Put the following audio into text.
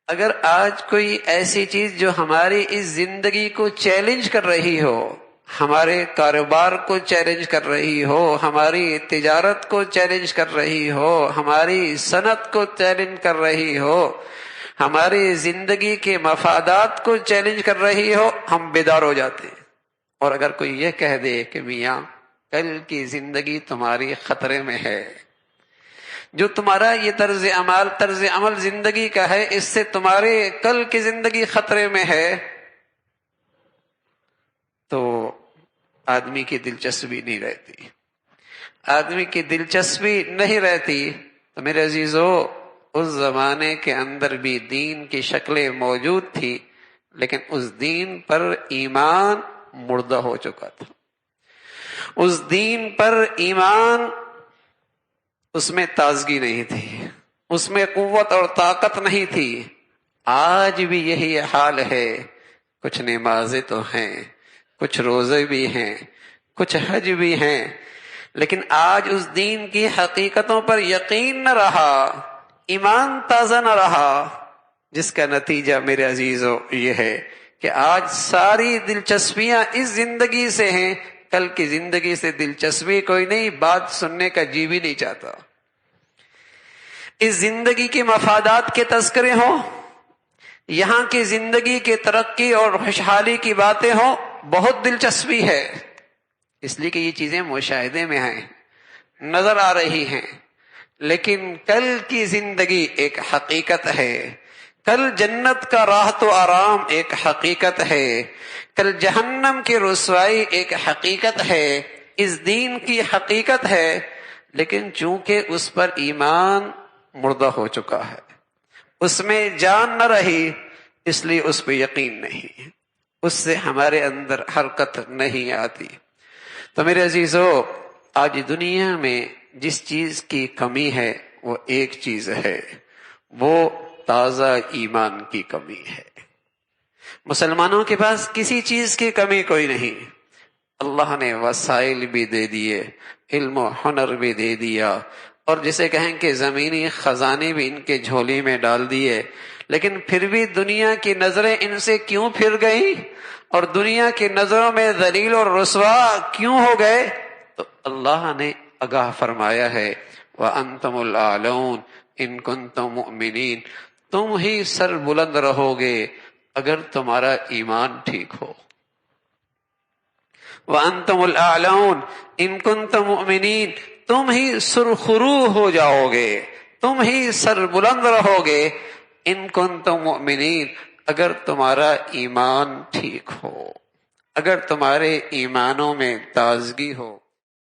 اگر آج کوئی ایسی چیز جو ہماری اس زندگی کو چیلنج کر رہی ہو، ہمارے کاروبار کو چیلنج کر رہی ہو، ہماری تجارت کو چیلنج کر رہی ہو، ہماری صنعت کو چیلنج کر رہی ہو، ہماری زندگی کے مفادات کو چیلنج کر رہی ہو، ہم بیدار ہو جاتے ہیں۔ اور اگر کوئی یہ کہہ دے کہ میاں کل کی زندگی تمہاری خطرے میں ہے، جو تمہارا یہ طرز عمل زندگی کا ہے، اس سے تمہارے کل کی زندگی خطرے میں ہے، تو آدمی کی دلچسپی نہیں رہتی۔ آدمی کی دلچسپی نہیں رہتی تو میرے عزیزو، اس زمانے کے اندر بھی دین کی شکلیں موجود تھی، لیکن اس دین پر ایمان مردہ ہو چکا تھا۔ اس دین پر ایمان، اس میں تازگی نہیں تھی، اس میں قوت اور طاقت نہیں تھی۔ آج بھی یہی حال ہے۔ کچھ نمازیں تو ہیں، کچھ روزے بھی ہیں، کچھ حج بھی ہیں، لیکن آج اس دین کی حقیقتوں پر یقین نہ رہا، ایمان تازہ نہ رہا، جس کا نتیجہ میرے عزیزو یہ ہے کہ آج ساری دلچسپیاں اس زندگی سے ہیں، کل کی زندگی سے دلچسپی کوئی نہیں، بات سننے کا جی بھی نہیں چاہتا۔ اس زندگی کے مفادات کے تذکرے ہوں، یہاں کی زندگی کے ترقی اور خوشحالی کی باتیں ہوں، بہت دلچسپی ہے، اس لیے کہ یہ چیزیں مشاہدے میں ہیں، نظر آ رہی ہیں، لیکن کل کی زندگی ایک حقیقت ہے۔ کل جنت کا راحت و آرام ایک حقیقت ہے، کل جہنم کی رسوائی ایک حقیقت ہے، اس دین کی حقیقت ہے، لیکن چونکہ اس پر ایمان مردہ ہو چکا ہے، اس میں جان نہ رہی، اس لیے اس پہ یقین نہیں، اس سے ہمارے اندر حرکت نہیں آتی۔ تو میرے عزیزو، آج دنیا میں جس چیز کی کمی ہے وہ ایک چیز ہے، وہ تازہ ایمان کی کمی ہے۔ مسلمانوں کے پاس کسی چیز کی کمی کوئی نہیں، اللہ نے وسائل بھی دے دیے، علم و ہنر بھی دے دیا، اور جسے کہیں کہ زمینی خزانے بھی ان کے جھولی میں ڈال دیے، لیکن پھر بھی دنیا کی نظریں ان سے کیوں پھر گئیں اور دنیا کی نظروں میں ذلیل اور رسوا کیوں ہو گئے؟ تو اللہ نے آگاہ فرمایا ہے، وَأَنْتُمُ الْأَعْلَوْنَ إِن كُنتُم مُؤْمِنِينَ، تم ہی سر بلند رہو گے اگر تمہارا ایمان ٹھیک ہو۔ وَأَنْتُمُ الْأَعْلَوْنَ إِن كُنتُم مُؤْمِنِينَ، تم ہی سرخرو ہو جاؤ گے، تم ہی سر بلند رہو گے، ان کنتم مؤمنین، اگر تمہارا ایمان ٹھیک ہو، اگر تمہارے ایمانوں میں تازگی ہو۔